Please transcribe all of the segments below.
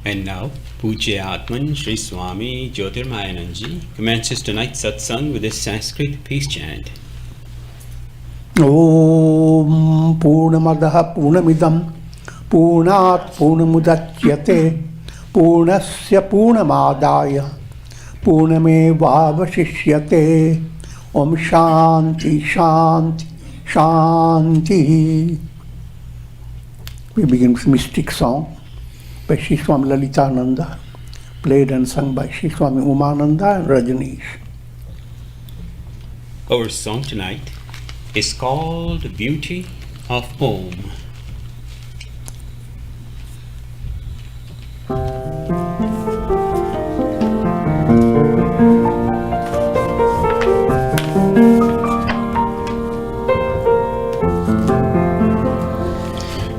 And now, Pujya Atman Sri Swami Jyotirmayananda commences tonight's satsang with a Sanskrit peace chant. Om Purnamadaha Purnamidam Purnat Purnamudachyate Purnasya Purnamadaya Purnamevavashishyate. Om Shanti Shanti Shanti. We begin with mystic song by Sri Swami Lalitananda, played and sung by Sri Swami Umananda and Rajneesh. Our song tonight is called Beauty of Om.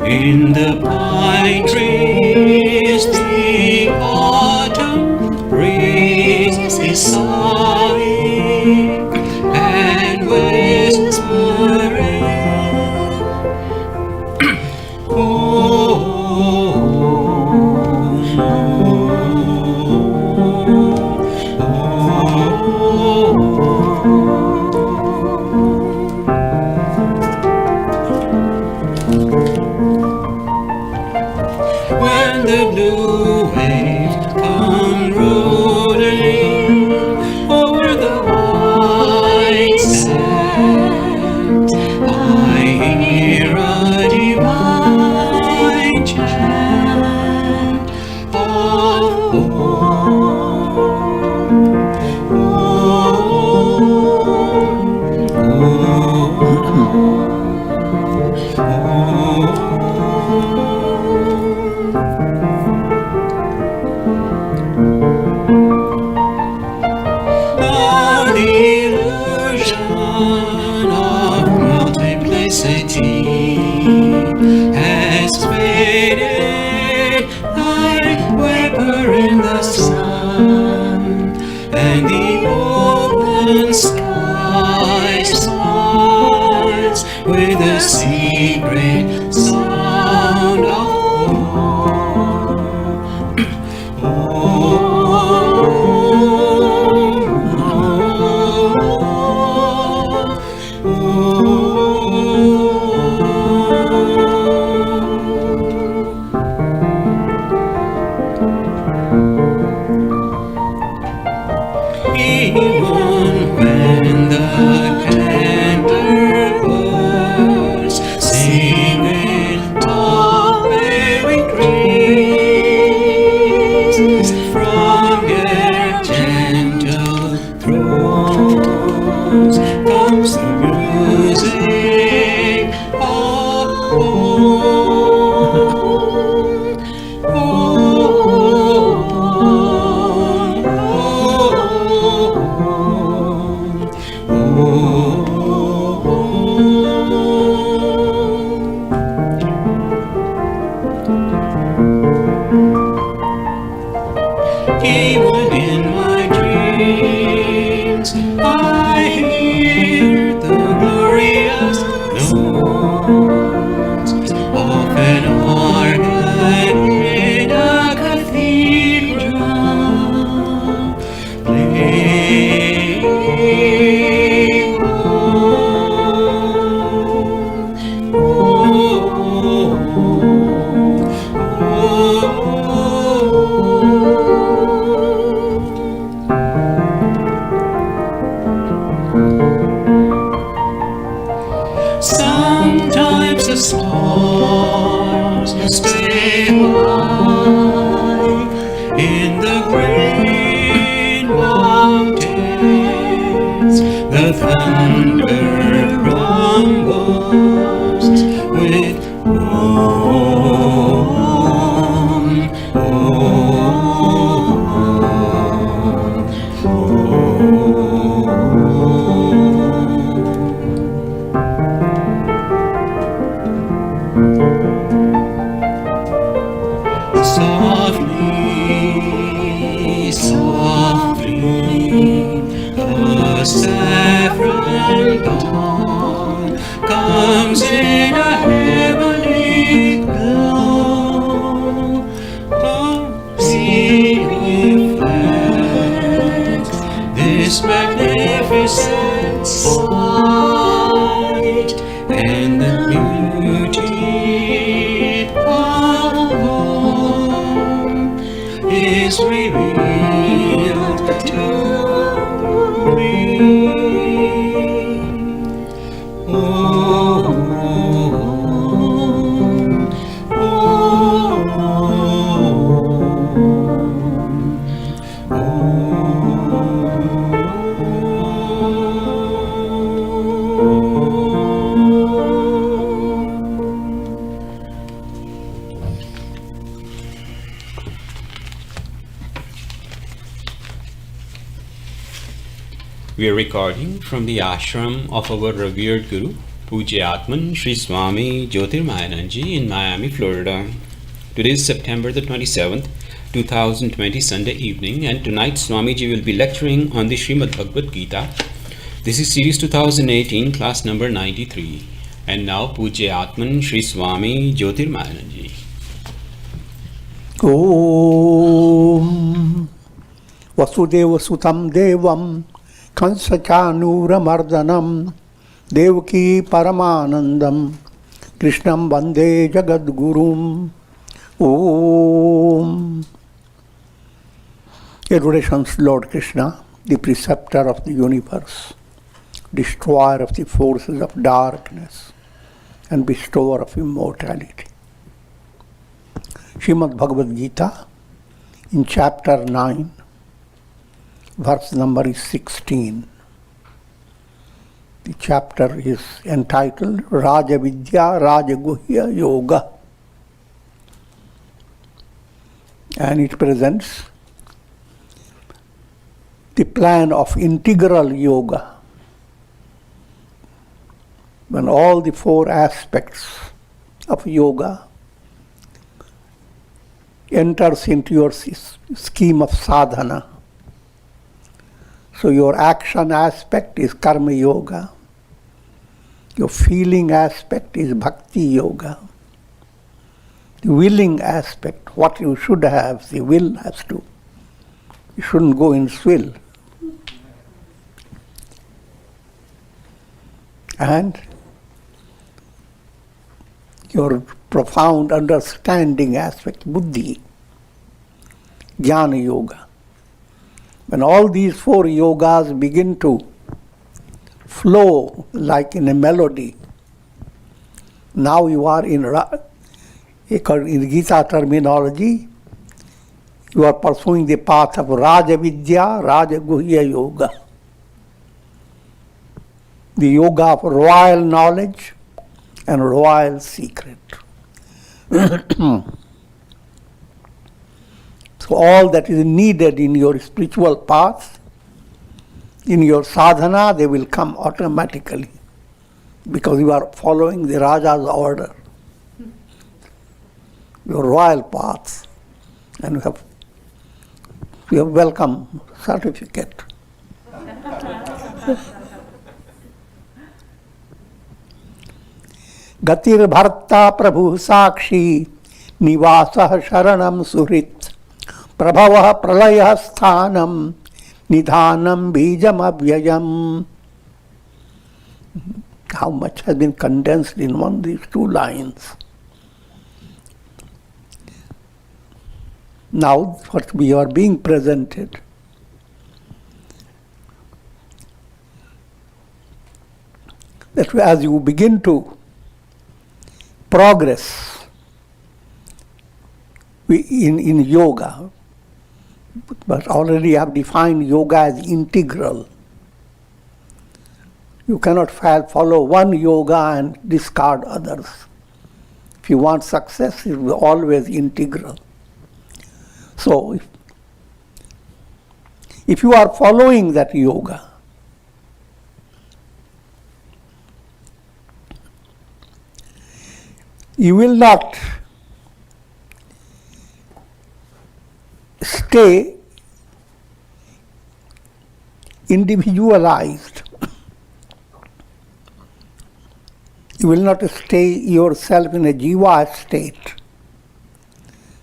In the pine trees, the autumn breeze is sighing and whispering, when the blue waves come rolling over the white sand, I hear a divine chant of has faded like vapor in the sun, and the open sky smiles with a secret sound of even when the tender birds sing in top-bearing trees, from their gentle throats comes the music of home. Sometimes the storms stay high in the green mountains. The thunder rumbles with softly, softly, the saffron dawn comes in a heavenly glow. The sea reflects this magnificent sight, and the beauty of home is revealed to me. Oh, we are recording from the ashram of our revered Guru, Pujya Atman Sri Swami Jyotirmayananda in Miami, Florida. Today is September the 27th, 2020, Sunday evening, and tonight Swamiji will be lecturing on the Srimad Bhagavad Gita. This is series 2018, class number 93. And now Pujya Atman Sri Swami Jyotirmayananda. Om Vasudeva Sutam Devam Kansachanuramardanam Devaki Paramanandam Krishnam Vande Jagadgurum. Om. Adorations, Lord Krishna, the preceptor of the universe, destroyer of the forces of darkness, and bestower of immortality. Srimad Bhagavad Gita, in chapter 9, verse number is 16. The chapter is entitled Raja Vidya Rajaguhya Yoga, and it presents the plan of integral yoga, when all the four aspects of yoga enters into your scheme of sadhana. So your action aspect is karma yoga, your feeling aspect is bhakti yoga, the willing aspect, what you should have, the will has to, you shouldn't go in swill. And your profound understanding aspect, buddhi, jnana yoga. When all these four yogas begin to flow like in a melody, now you are in Gita terminology, you are pursuing the path of Raja Vidya, Raja Guhya Yoga. The yoga of royal knowledge and royal secret. So all that is needed in your spiritual path, in your sadhana, they will come automatically, because you are following the Raja's order, your royal path, and you have welcome certificate. Gatir Bharta Prabhu Sakshi Nivasah Sharanam Suhrit Prabhavah Pralayah Sthanam Nidhanam Bijam Abhyayam. How much has been condensed in these two lines. Now what we are being presented that as you begin to progress in yoga, but already I have defined yoga as integral. You cannot follow one yoga and discard others. If you want success, it will be always integral. So, if you are following that yoga, you will not stay individualized. You will not stay yourself in a jiva state,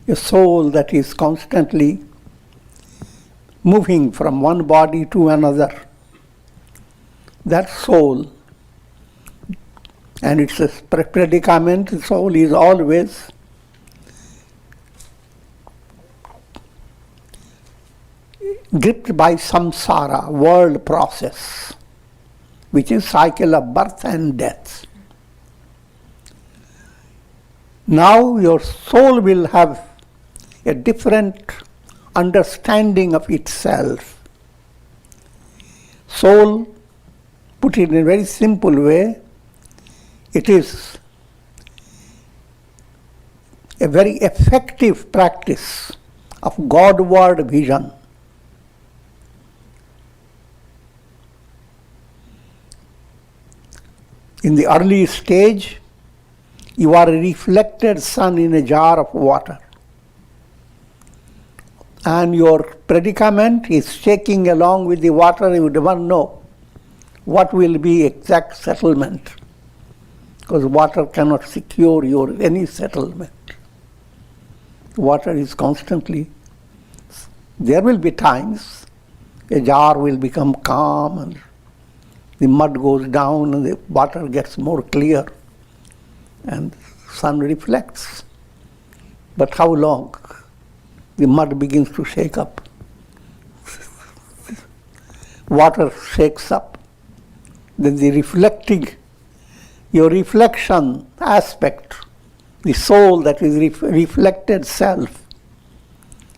a soul that is constantly moving from one body to another. That soul and its predicament, the soul is always gripped by samsara, world process, which is cycle of birth and death. Now your soul will have a different understanding of itself. Soul, put it in a very simple way, it is a very effective practice of Godward vision. In the early stage, you are a reflected sun in a jar of water, and your predicament is shaking along with the water. You don't know what will be exact settlement, because water cannot secure your any settlement. Water is constantly, there will be times a jar will become calm and the mud goes down and the water gets more clear and sun reflects. But how long? The mud begins to shake up. Water shakes up. Then the your reflection aspect, the soul that is reflected self,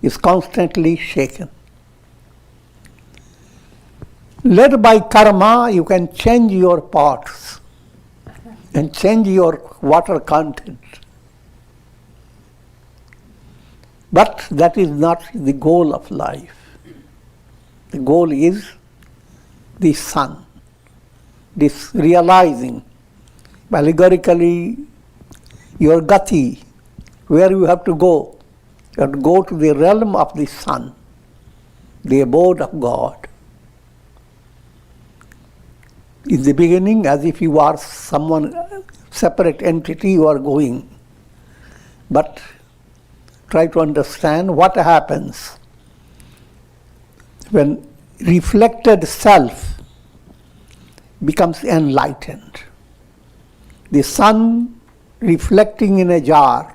is constantly shaken. Led by karma, you can change your pots and change your water content. But that is not the goal of life. The goal is the sun, this realizing, allegorically, your gati, where you have to go. You have to go to the realm of the sun, the abode of God. In the beginning, as if you are someone, separate entity, you are going. But try to understand what happens when reflected self becomes enlightened. The sun reflecting in a jar,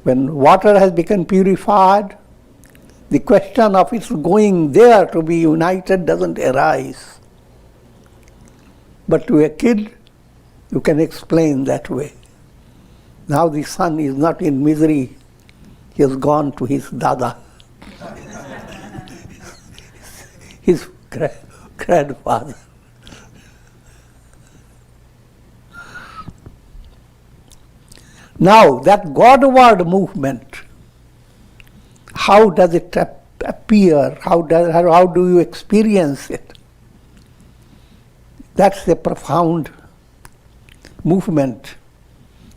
when water has become purified, the question of its going there to be united doesn't arise. But to a kid, you can explain that way. Now the son is not in misery, he has gone to his dada, his grandfather. Now that Godward movement, how does it appear? How do you experience it? That's a profound movement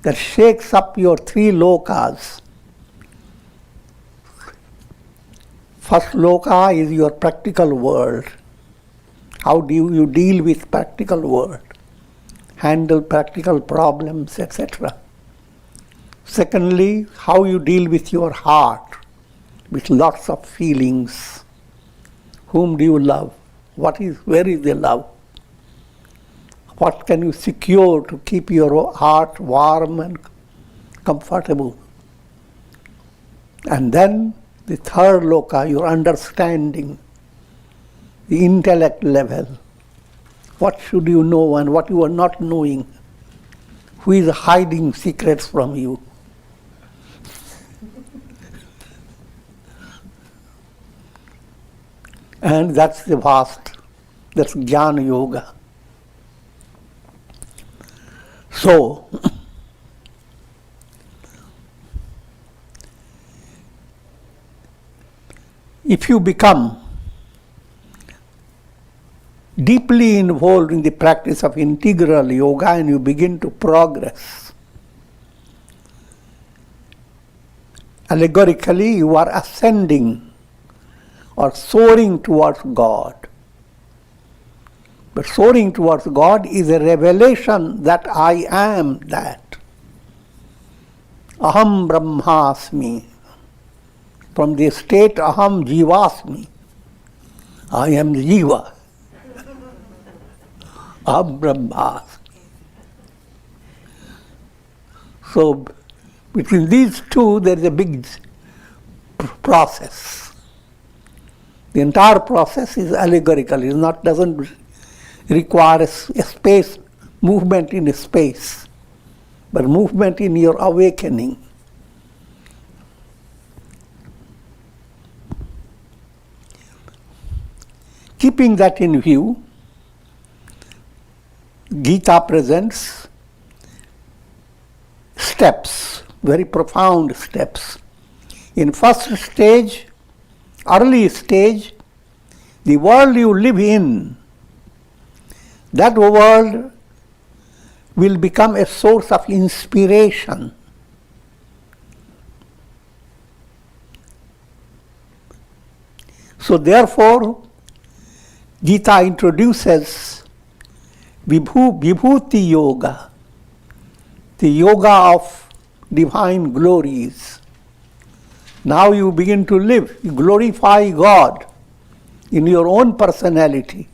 that shakes up your three lokas. First loka is your practical world. How do you deal with practical world? Handle practical problems, etc. Secondly, how you deal with your heart, with lots of feelings. Whom do you love? Where is the love? What can you secure to keep your heart warm and comfortable? And then the third loka, your understanding, the intellect level. what should you know and what you are not knowing, who is hiding secrets from you. And that's the vast, that's Jnana Yoga. So, if you become deeply involved in the practice of integral yoga and you begin to progress, allegorically you are ascending or soaring towards God. But soaring towards God is a revelation that I am that. Aham Brahmasmi. From the state Aham Jivasmi. I am Jiva. Aham Brahmasmi. So between these two there is a big process. The entire process is allegorical. It doesn't require a space, movement in space, but movement in your awakening. Keeping that in view, Gita presents steps, very profound steps. In first stage, early stage, the world you live in, that world will become a source of inspiration. So therefore, Gita introduces Vibhuti Yoga, the yoga of divine glories. Now you begin to live, you glorify God in your own personality.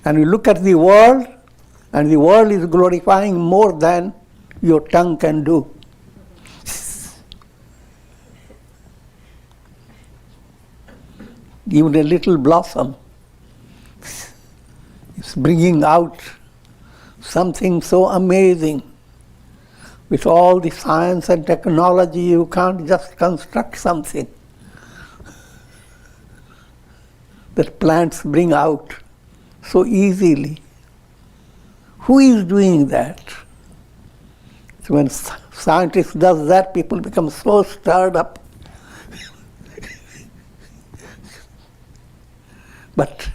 And you look at the world, and the world is glorifying more than your tongue can do. Even a little blossom is bringing out something so amazing. With all the science and technology, you can't just construct something that plants bring out so easily. Who is doing that? So when scientists does that, people become so stirred up. But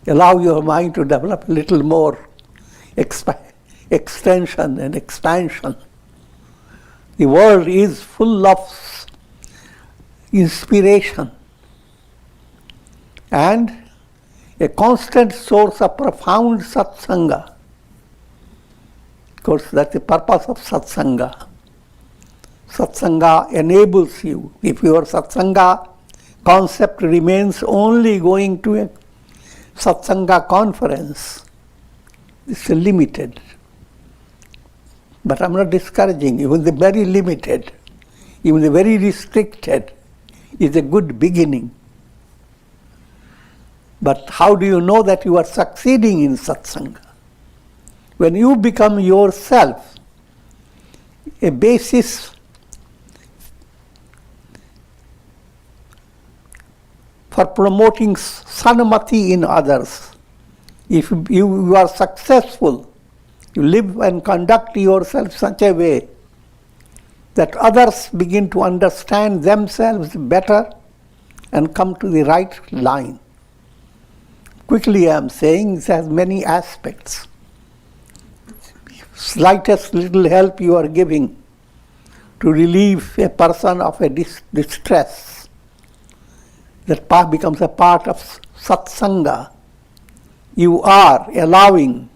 allow your mind to develop a little more extension and expansion. The world is full of inspiration and a constant source of profound satsanga. Of course, that's the purpose of satsanga. Satsanga enables you. If your satsanga concept remains only going to a satsanga conference, it's limited. But I'm not discouraging. Even the very limited, even the very restricted is a good beginning. But how do you know that you are succeeding in satsanga? When you become yourself a basis for promoting sanmati in others, if you are successful, you live and conduct yourself such a way that others begin to understand themselves better and come to the right line. Quickly I am saying it has many aspects. Slightest little help you are giving to relieve a person of a distress, that becomes a part of satsanga. You are allowing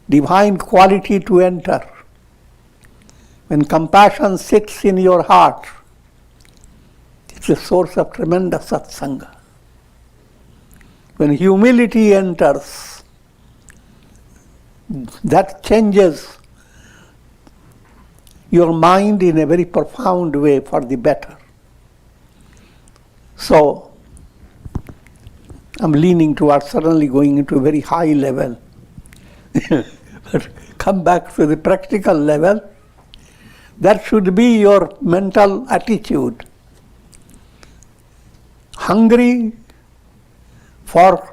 divine quality to enter. When compassion sits in your heart, it's a source of tremendous satsanga. When humility enters, that changes your mind in a very profound way for the better. So, I'm leaning towards suddenly going into a very high level. But come back to the practical level. That should be your mental attitude. Hungry for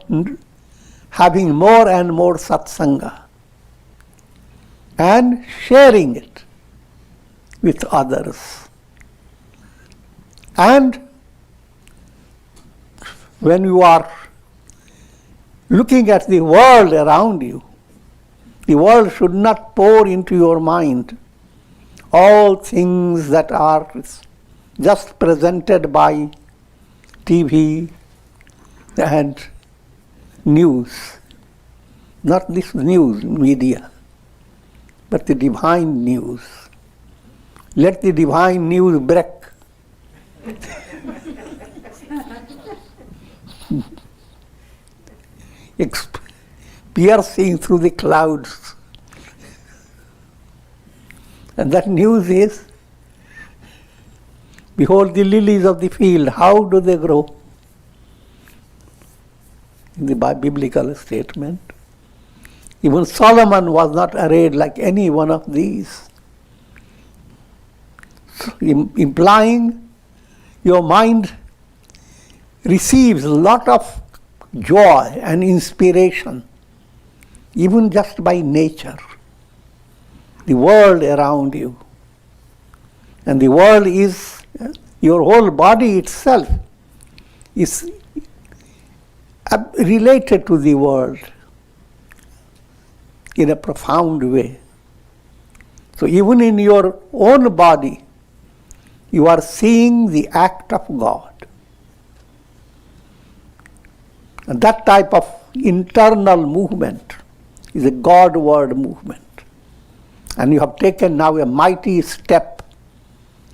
having more and more satsanga and sharing it with others. And when you are looking at the world around you, the world should not pour into your mind all things that are just presented by TV and news. Not this news media, but the divine news. Let the divine news break. Piercing through the clouds. And that news is, behold the lilies of the field, how do they grow? In the biblical statement. Even Solomon was not arrayed like any one of these. So, implying your mind receives a lot of joy and inspiration, even just by nature, the world around you. And the world is, your whole body itself is related to the world in a profound way. So even in your own body, you are seeing the act of God. And that type of internal movement is a Godward movement. And you have taken now a mighty step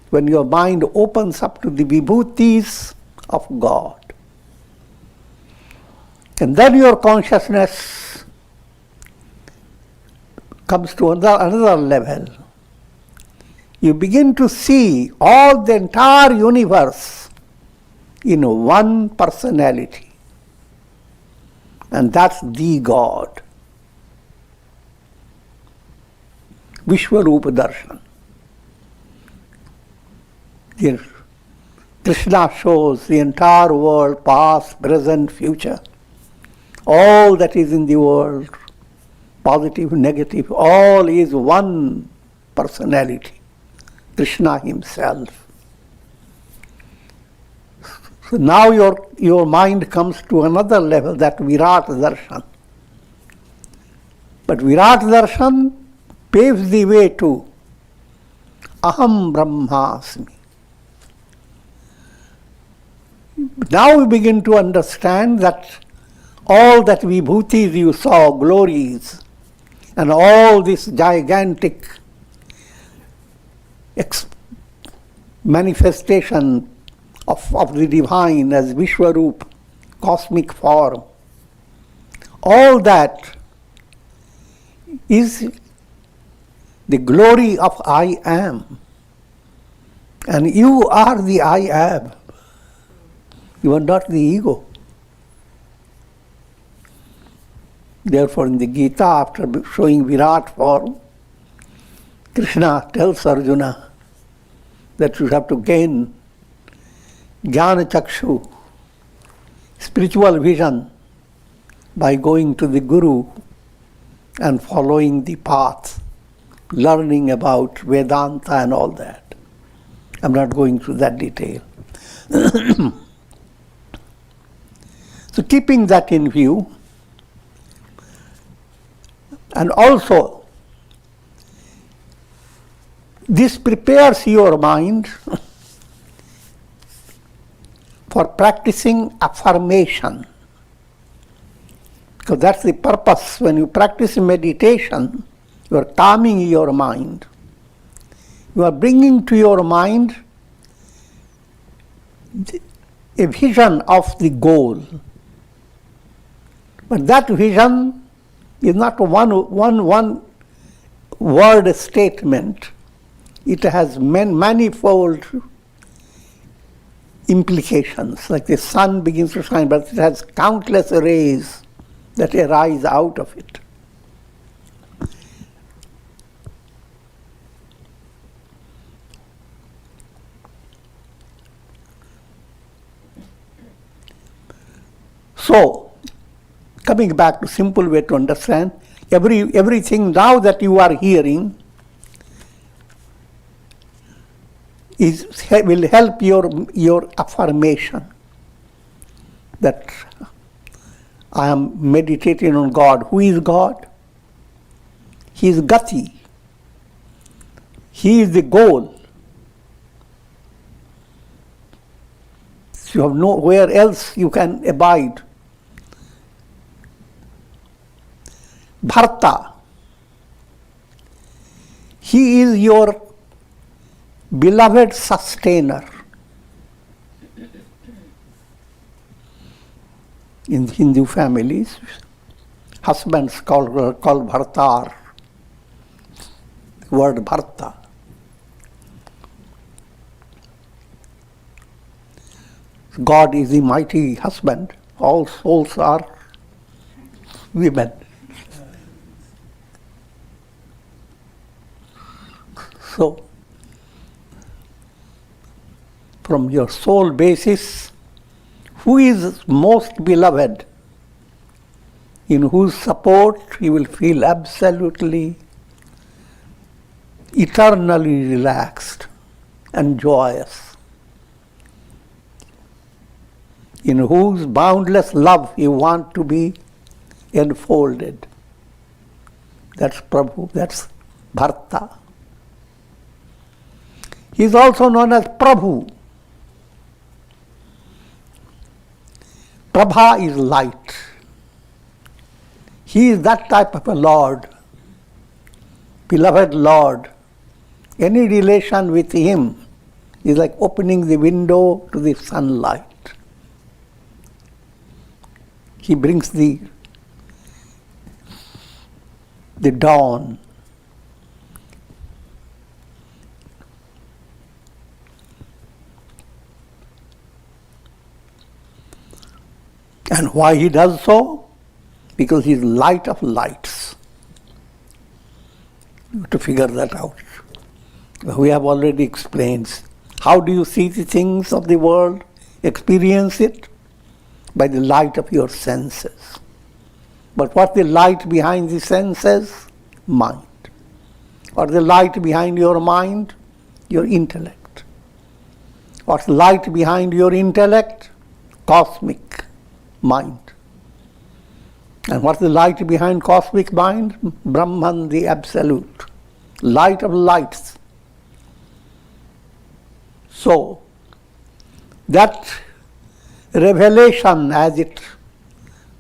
when your mind opens up to the vibhutis of God. And then your consciousness comes to another level. You begin to see all the entire universe in one personality. And that's the God. Vishwarupa Darshan. Here, Krishna shows the entire world, past, present, future. All that is in the world, positive, negative, all is one personality, Krishna himself. So now your mind comes to another level, that Virat Darshan. But Virat Darshan paves the way to Aham Brahmasmi. Now we begin to understand that all that vibhutis you saw, glories, and all this gigantic manifestation of the divine as Vishwarup, cosmic form, all that is the glory of I am. And you are the I am. You are not the ego. Therefore, in the Gita, after showing Virat form, Krishna tells Arjuna that you have to gain Jnana Chakshu, spiritual vision, by going to the Guru and following the path, learning about Vedanta and all that. I'm not going through that detail. So keeping that in view, and also this prepares your mind for practicing affirmation. Because that's the purpose. When you practice meditation, you are calming your mind. You are bringing to your mind a vision of the goal. But that vision is not one word statement. It has manifold implications, like the sun begins to shine, but it has countless rays that arise out of it. So, coming back to simple way to understand, everything now that you are hearing will help your affirmation that I am meditating on God. Who is God? He is Gati. He is the goal. You have nowhere else you can abide. Bharta. He is your beloved sustainer. In Hindu families, husbands call Bhartar. The word Bharta. God is the mighty husband. All souls are women. So, from your soul basis, who is most beloved, in whose support you will feel absolutely, eternally relaxed and joyous, in whose boundless love you want to be enfolded. That's Prabhu, that's Bharta. He is also known as Prabhu. Prabha is light. He is that type of a Lord, beloved Lord. Any relation with him is like opening the window to the sunlight. He brings the dawn. And why he does so? Because he is light of lights. You have to figure that out. We have already explained. How do you see the things of the world? Experience it by the light of your senses. But what's the light behind the senses? Mind. What's the light behind your mind? Your intellect. What's the light behind your intellect? Cosmic mind. And what's the light behind cosmic mind? Brahman, the absolute. Light of lights. So, that revelation as it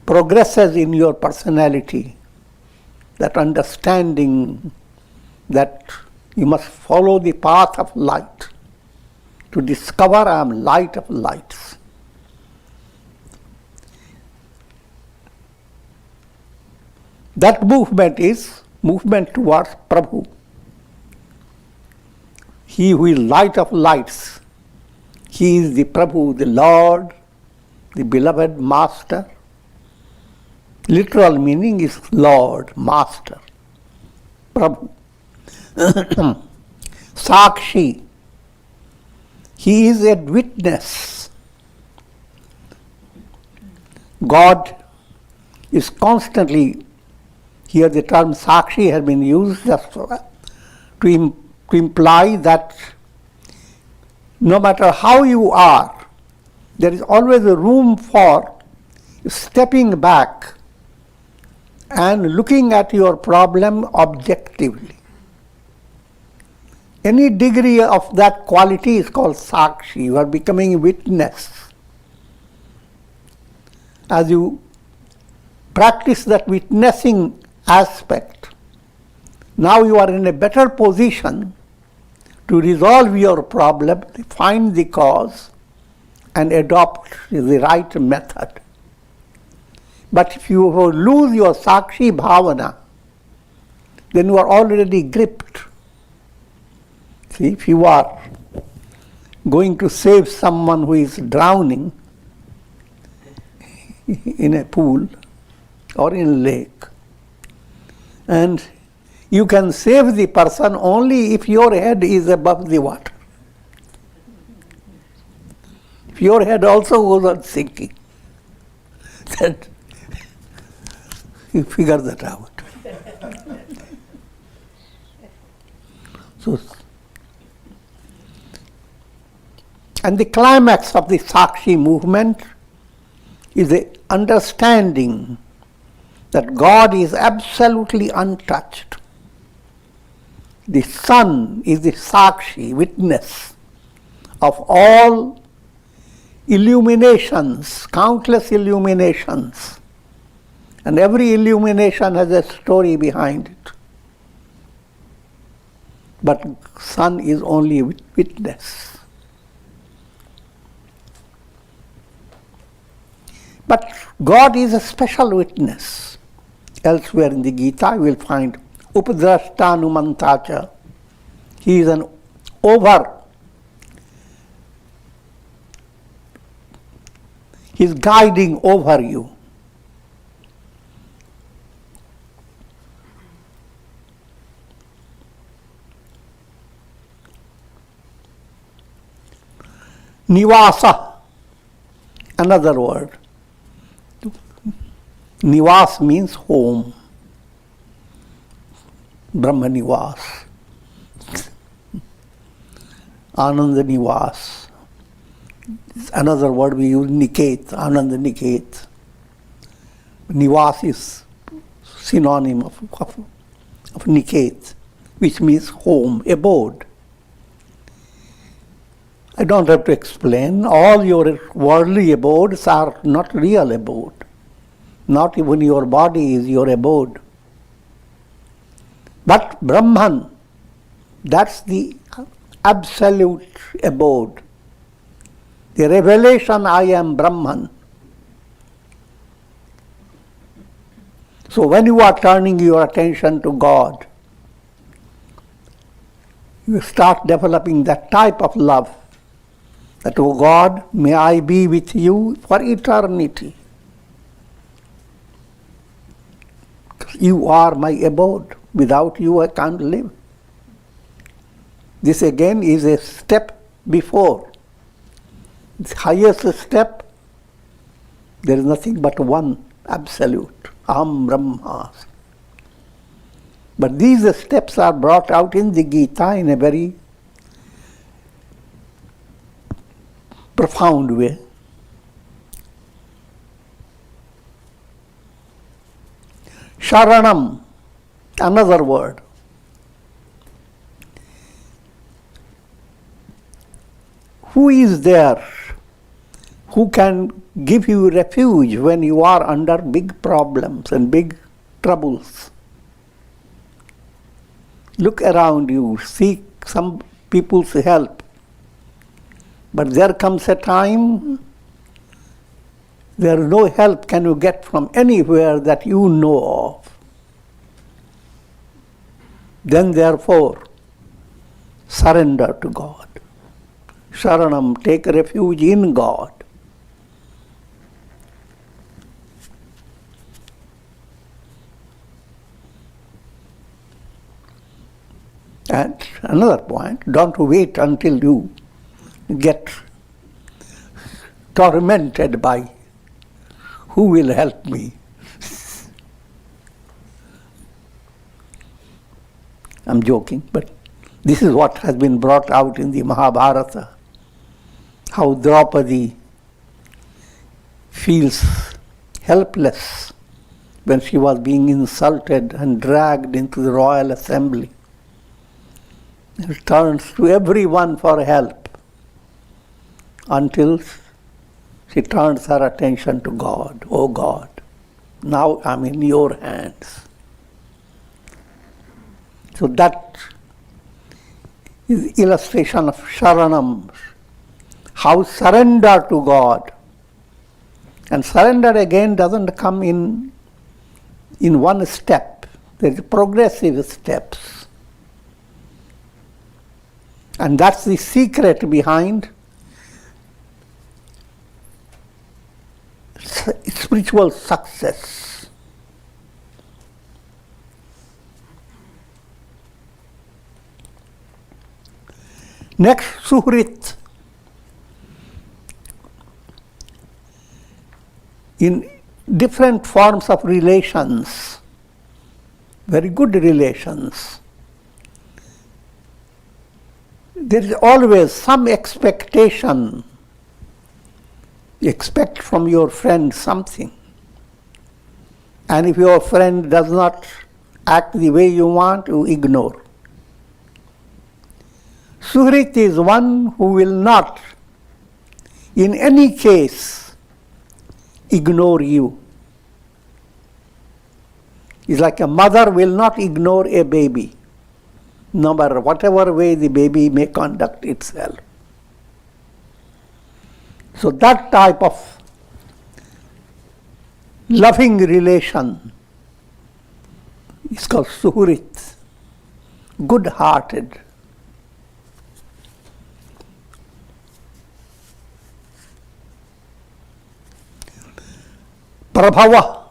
progresses in your personality, that understanding that you must follow the path of light to discover I am light of lights. That movement is movement towards Prabhu. He who is light of lights, he is the Prabhu, the Lord, the beloved Master. Literal meaning is Lord, Master, Prabhu. Sakshi, he is a witness. God is constantly, here the term Sakshi has been used just to imply that no matter how you are, there is always a room for stepping back and looking at your problem objectively. Any degree of that quality is called Sakshi. You are becoming a witness. As you practice that witnessing aspect, now you are in a better position to resolve your problem, find the cause, and adopt the right method. But if you lose your Sakshi Bhavana, then you are already gripped. See, if you are going to save someone who is drowning in a pool or in a lake. And you can save the person only if your head is above the water. If your head also goes on sinking, then you figure that out. So, and the climax of the Sakshi movement is the understanding that God is absolutely untouched. The sun is the Sakshi, witness of all illuminations, countless illuminations. And every illumination has a story behind it. But sun is only witness. But God is a special witness. Elsewhere in the Gita, you will find Upadrashtanumantacha. He is an he is guiding over you. Nivasa, another word. Nivas means home. Brahma Nivas. Ananda Nivas. Another word we use, Niket, Ananda Niket. Nivas is synonym of Niket, which means home, abode. I don't have to explain. All your worldly abodes are not real abode. Not even your body is your abode. But Brahman, that's the absolute abode. The revelation, I am Brahman. So when you are turning your attention to God, you start developing that type of love. That, oh God, may I be with you for eternity. You are my abode. Without you I can't live. This again is a step before. The highest step, there is nothing but one absolute, Aham Brahmasmi. But these steps are brought out in the Gita in a very profound way. Sharanam, another word. Who is there who can give you refuge when you are under big problems and big troubles? Look around you, seek some people's help. But there comes a time there is no help can you get from anywhere that you know of. Then therefore, surrender to God. Sharanam, take refuge in God. And another point, don't wait until you get tormented by who will help me. I'm joking, but this is what has been brought out in the Mahabharata. How Draupadi feels helpless when she was being insulted and dragged into the royal assembly. She turns to everyone for help until she turns her attention to God. Oh God, now I'm in your hands. So that is illustration of Sharanam, how surrender to God. And surrender again doesn't come in one step. There is progressive steps. And that's the secret behind spiritual success. Next, suhrit. In different forms of relations, very good relations, there is always some expectation. You expect from your friend something. And if your friend does not act the way you want, you ignore. Suhrit is one who will not, in any case, ignore you. It's like a mother will not ignore a baby, no matter whatever way the baby may conduct itself. So that type of loving relation is called suhrit, good-hearted. Prabhava.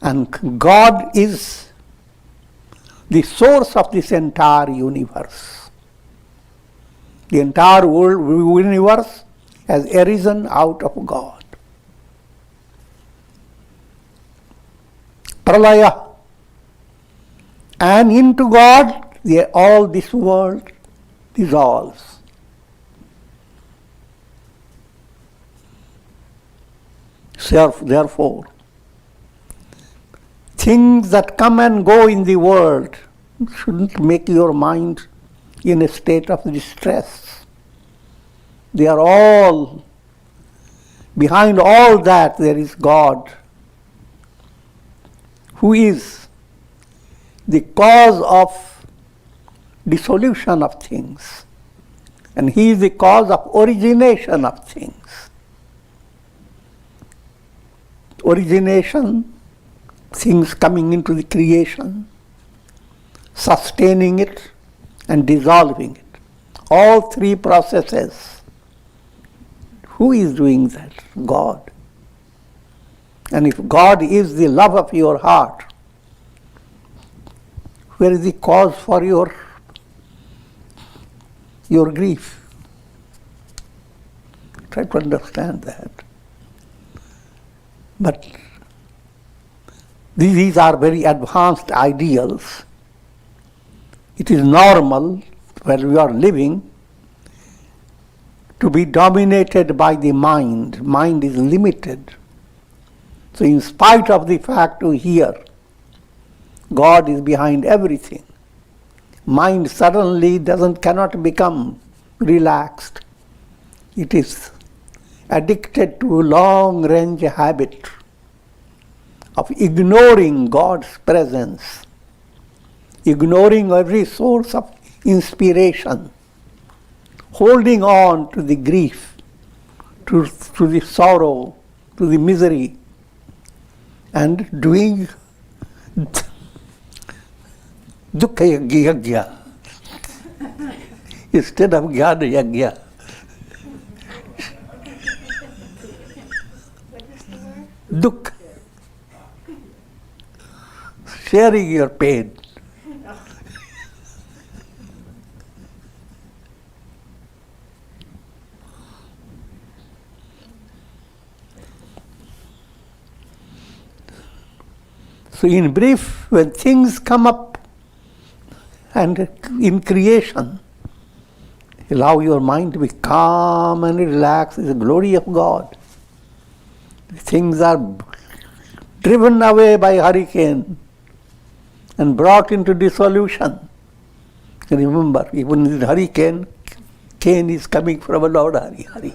And God is the source of this entire universe. The entire world, universe has arisen out of God. Pralaya. And into God, all this world dissolves. Therefore, things that come and go in the world shouldn't make your mind in a state of distress. They are all, behind all that there is God, who is the cause of dissolution of things. And He is the cause of origination of things. Origination, things coming into the creation, sustaining it and dissolving it. All three processes. Who is doing that? God. And if God is the love of your heart, where is the cause for your grief? Try to understand that. But these are very advanced ideals. It is normal where we are living to be dominated by the mind. Mind is limited. So in spite of the fact we hear God is behind everything, mind suddenly cannot become relaxed. It is addicted to a long-range habit of ignoring God's presence, ignoring every source of inspiration, holding on to the grief, to the sorrow, to the misery, and doing dukkha yajna instead of jnana yajna. Dukh, sharing your pain. So in brief, when things come up and in creation, allow your mind to be calm and relaxed. It's the glory of God. Things are driven away by hurricane and brought into dissolution. Remember, even in hurricane, cane is coming from a Lord Hari Hari.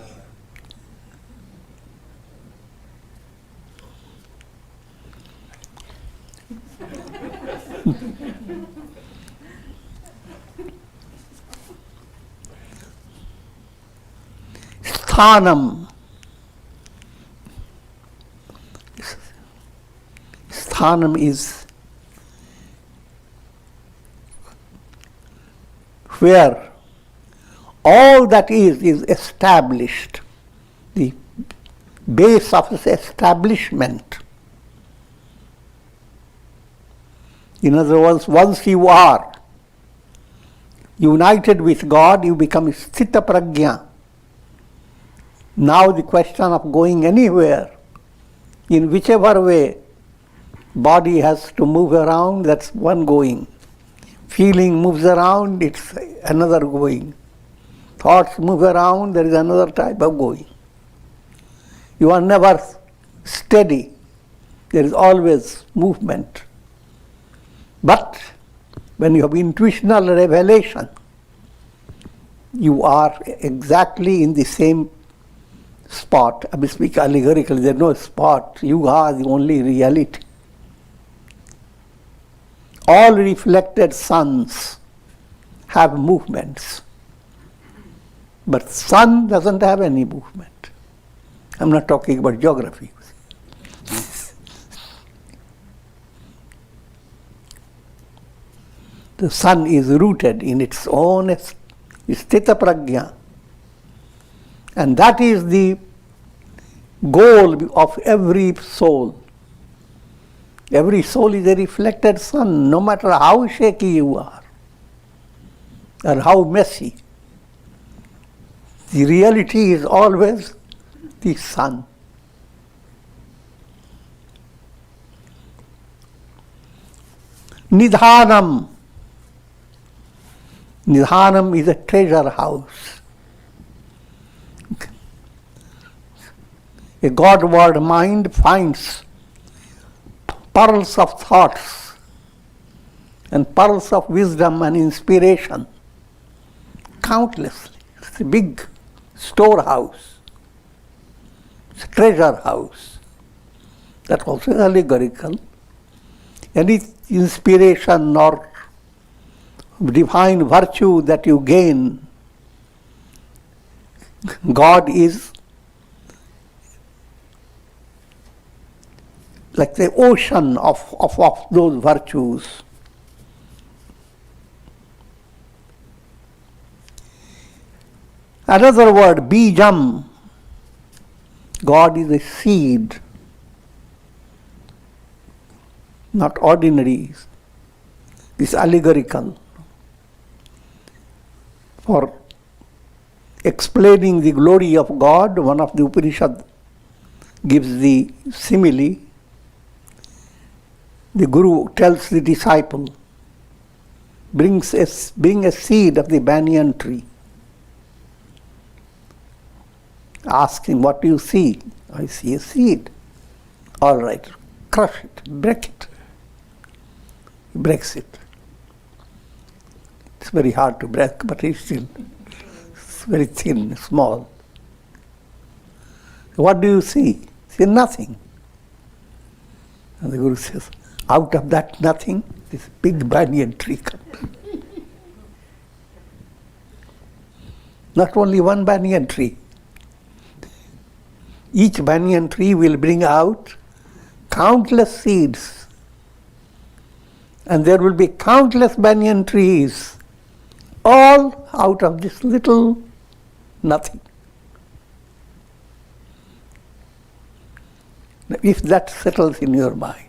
Sthanam. Sthanam is where all that is established, the base of its establishment. In other words, once you are united with God, you become sthita prajna. Now the question of going anywhere, in whichever way, body has to move around, that's one going. Feeling moves around, it's another going. Thoughts move around, there is another type of going. You are never steady. There is always movement. But when you have intuitional revelation, you are exactly in the same spot. I speak allegorically, there is no spot. You are the only reality. All reflected suns have movements, but sun doesn't have any movement. I'm not talking about geography. The sun is rooted in its own sthita prajna, and that is the goal of every soul. Every soul is a reflected sun, no matter how shaky you are or how messy. The reality is always the sun. Nidhanam. Nidhanam is a treasure house. A Godward mind finds pearls of thoughts and pearls of wisdom and inspiration countlessly. It's a big storehouse. It's a treasure house. That also is allegorical. Any inspiration or divine virtue that you gain, God is like the ocean of those virtues. Another word, bijam. God is a seed, not ordinary. It's allegorical. For explaining the glory of God, one of the Upanishad gives the simile. The Guru tells the disciple, bring a seed of the banyan tree. Ask him, what do you see? I see a seed. All right, crush it, break it. He breaks it. It's very hard to break, but it's very thin, small. What do you see? See nothing. And the Guru says, out of that nothing, this big banyan tree comes. Not only one banyan tree. Each banyan tree will bring out countless seeds. And there will be countless banyan trees, all out of this little nothing. If that settles in your mind,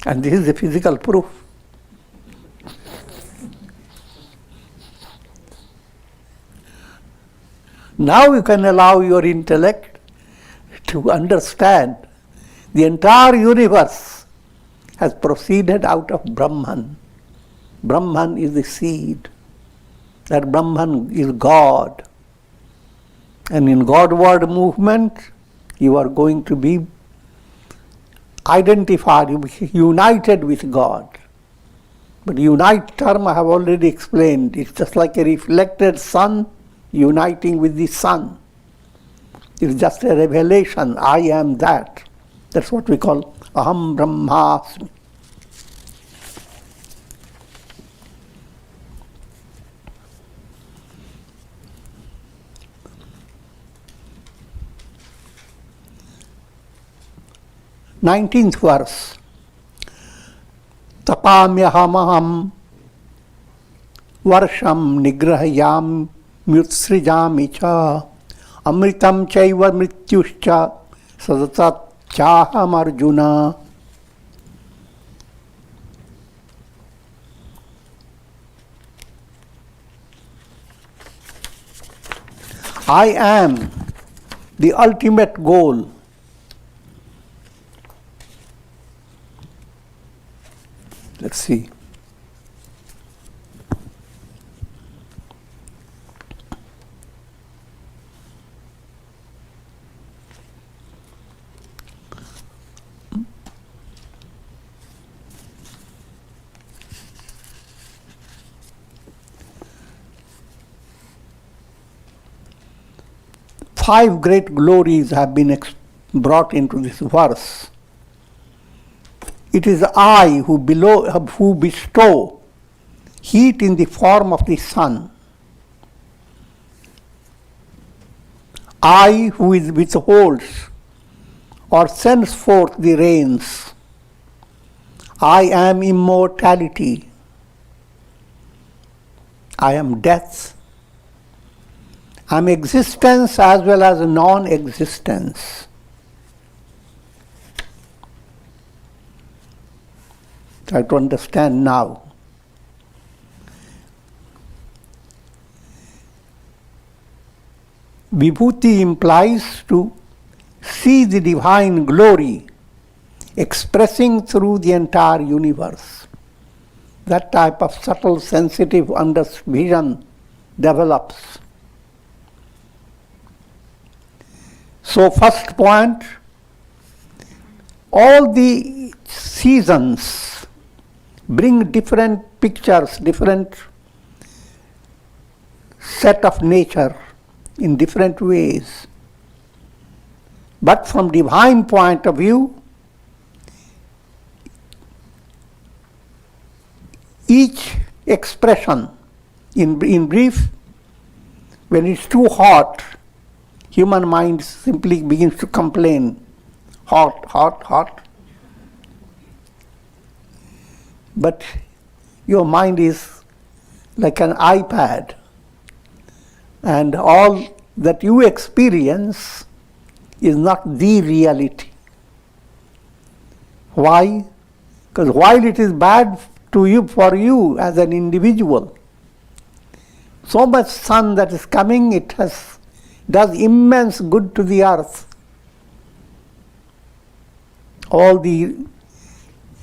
and this is the physical proof. Now you can allow your intellect to understand the entire universe has proceeded out of Brahman. Brahman is the seed. That Brahman is God. And in Godward movement, you are going to be identified, united with God. But unite term I have already explained. It's just like a reflected sun uniting with the sun. It's just a revelation. I am that. That's what we call Aham Brahmasmi. Nineteenth verse. Tapamyahamaham varsham nigrahayam myutsrijami cha amritam chaiva mrityuscha sadatat chaham Arjuna. I am the ultimate goal. Let's see. Five great glories have been brought into this verse. It is I who bestow heat in the form of the sun. I who withholds or sends forth the rains. I am immortality. I am death. I am existence as well as non-existence. Try to understand now. Vibhuti implies to see the divine glory expressing through the entire universe. That type of subtle, sensitive vision develops. So, first point, all the seasons bring different pictures, different set of nature in different ways. But from divine point of view, each expression, in brief, when it's too hot, human mind simply begins to complain, hot, hot, hot. But your mind is like an iPad, and all that you experience is not the reality. Why? Because while it is bad to you, for you as an individual, so much sun that is coming, it does immense good to the earth. All the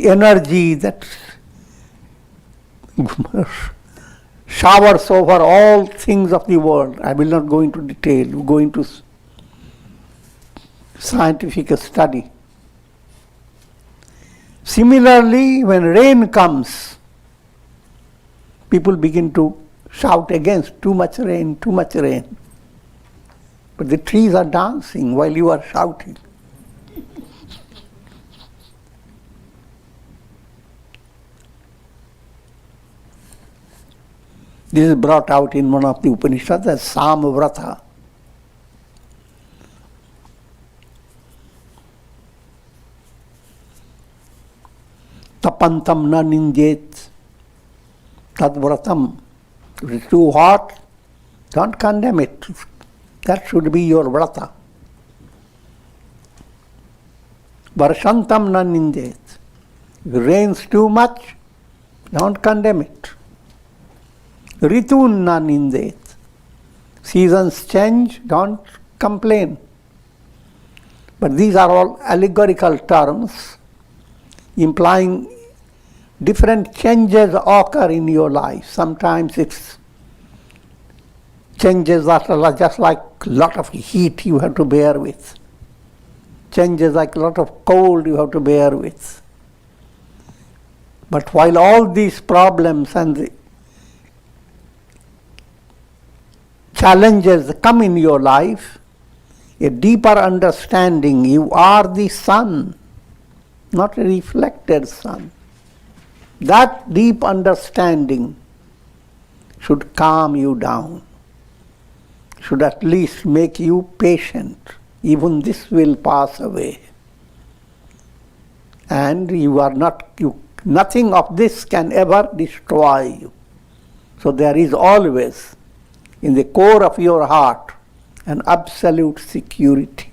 energy that showers over all things of the world. I will not go into detail, go into scientific study. Similarly, when rain comes, people begin to shout against too much rain, too much rain. But the trees are dancing while you are shouting. This is brought out in one of the Upanishads as Samvrata. Tapantam na ninjet tadvratam. If it's too hot, don't condemn it. That should be your vrata. Varshantam na ninjet. If it rains too much, don't condemn it. Ritun na nindet. Seasons change, don't complain. But these are all allegorical terms implying different changes occur in your life. Sometimes it's changes that are just like a lot of heat you have to bear with. Changes like a lot of cold you have to bear with. But while all these problems and the challenges come in your life, a deeper understanding, you are the sun, not a reflected sun. That deep understanding should calm you down, should at least make you patient. Even this will pass away. And nothing of this can ever destroy you. So there is always in the core of your heart an absolute security.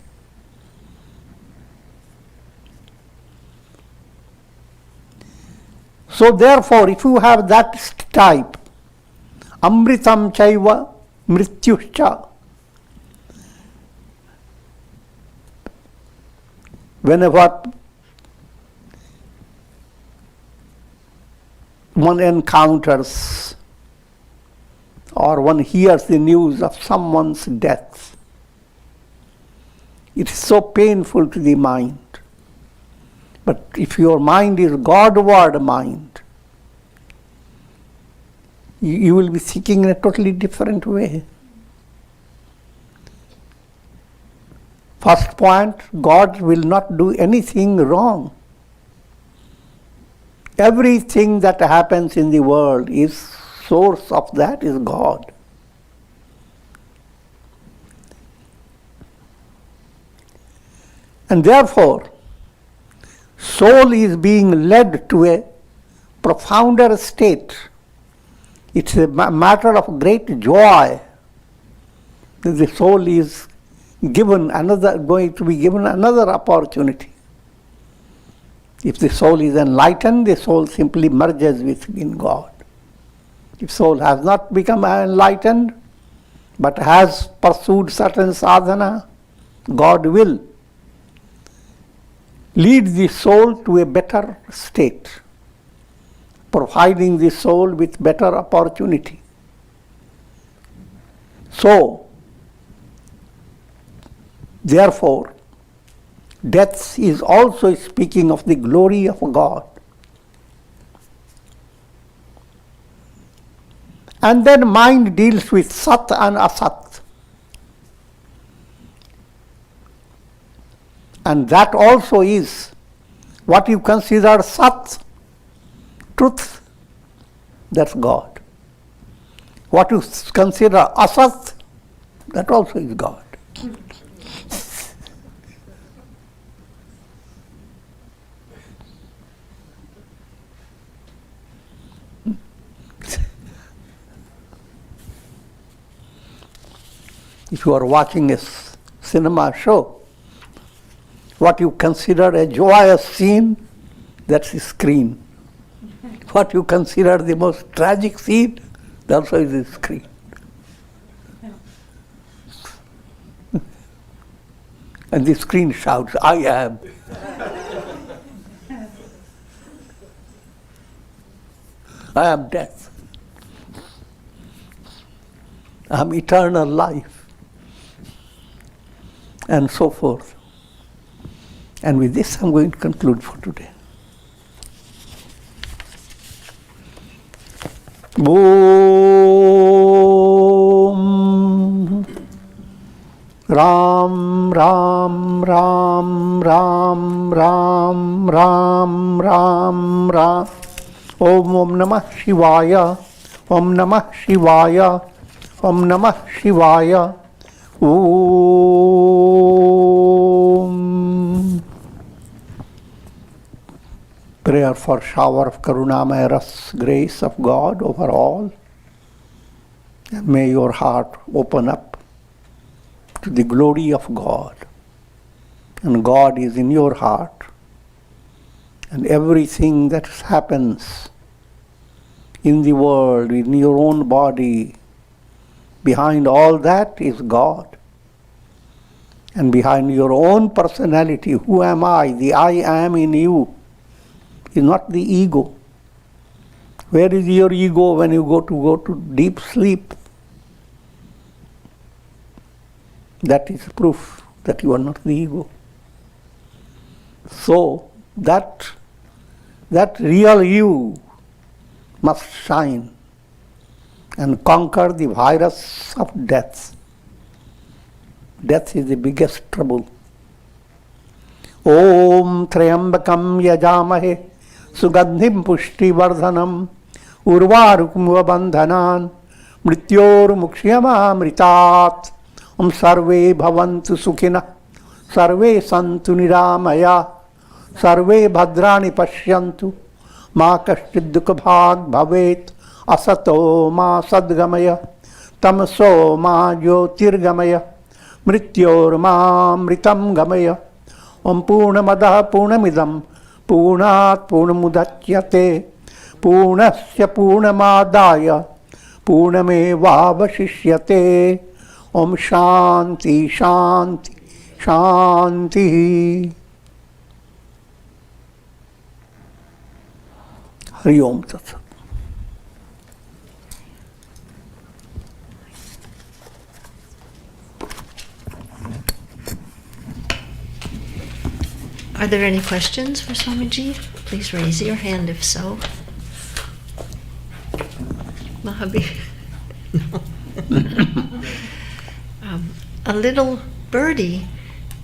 So therefore, if you have that type, amritam chaiva mrityuscha, whenever one encounters or one hears the news of someone's death, it is so painful to the mind. But if your mind is Godward mind, you will be thinking in a totally different way. First point, God will not do anything wrong. Everything that happens in the world is source of that is God. And therefore, soul is being led to a profounder state. It's a matter of great joy that the soul is going to be given another opportunity. If the soul is enlightened, the soul simply merges within God. If soul has not become enlightened, but has pursued certain sadhana, God will lead the soul to a better state, providing the soul with better opportunity. So, therefore, death is also speaking of the glory of God. And then mind deals with sat and asat. And that also is what you consider sat, truth, that's God. What you consider asat, that also is God. If you are watching a cinema show, what you consider a joyous scene, that's the screen. What you consider the most tragic scene, that also is the screen. And the screen shouts, I am. I am death. I am eternal life. And so forth. And with this I'm going to conclude for today. Om Ram Ram Ram Ram Ram Ram Ram Ram Om Namah Shivaya Om Namah Shivaya Om Namah Shivaya Om. Prayer for shower of Karunamaya Ras, grace of God over all. And may your heart open up to the glory of God. And God is in your heart. And everything that happens in the world, in your own body, behind all that is God. And behind your own personality, who am I? The I am in you is not the ego. Where is your ego when you go to deep sleep? That is proof that you are not the ego. So that real you must shine and conquer the virus of death. Death is the biggest trouble. Om Trayambakam Yajamahe Sugandhim Pushti Vardhanam Urvarukmuva Bandhanan Mrityor Mukshyamamritat Om Sarve Bhavantu Sukhina Sarve Santu Niramaya Sarve Bhadrani Pashyantu Ma Kashchid Dukha Bhag Bhavet asato ma sadgamaya, tamaso ma jyotirgamaya, mrityor ma mritam gamaya, om purnamada purnamidam, purnat purnamudachyate, purnasya purnamadaya, purnamevavashishyate, om shanti shanti shanti. Hari Om Tat Sat. Are there any questions for Swamiji? Please raise your hand if so. Mahabir. A little birdie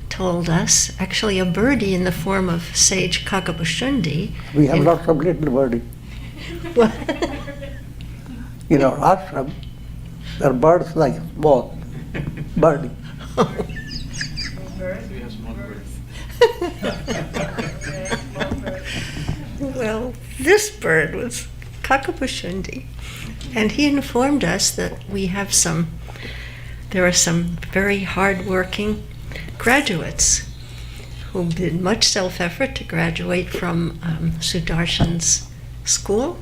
told us, actually a birdie in the form of sage Kakabushundi. We have lots of little birdies. In our ashram, there are birds like small birdie. Well, this bird was Kakabushundi, and he informed us that there are some very hard-working graduates who did much self-effort to graduate from Sudarshan's school,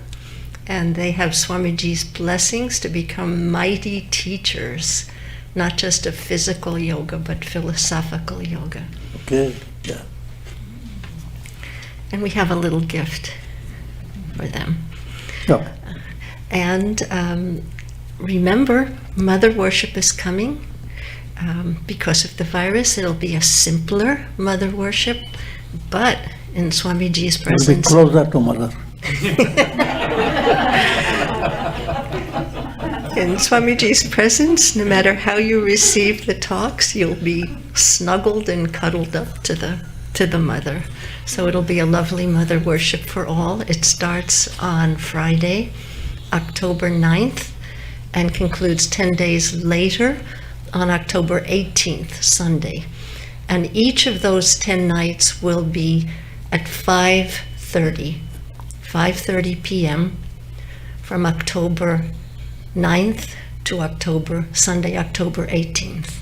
and they have Swamiji's blessings to become mighty teachers, not just of physical yoga, but philosophical yoga. Okay, yeah. And we have a little gift for them. Okay. And remember, Mother Worship is coming. Because of the virus, it'll be a simpler Mother Worship, but in Swamiji's We'll be presence... closer to Mother. In Swamiji's presence, no matter how you receive the talks, you'll be snuggled and cuddled up to the Mother. So it'll be a lovely Mother Worship for all. It starts on Friday, October 9th, and concludes 10 days later on October 18th, Sunday. And each of those 10 nights will be at 5:30 p.m. from October 9th to Sunday, October 18th.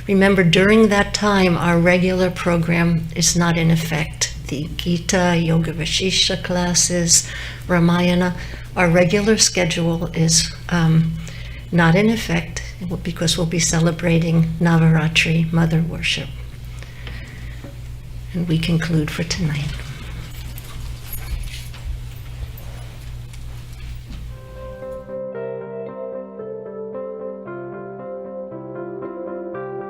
Remember, during that time, our regular program is not in effect. The Gita, Yoga Vashisha classes, Ramayana, our regular schedule is not in effect because we'll be celebrating Navaratri, Mother Worship. And we conclude for tonight.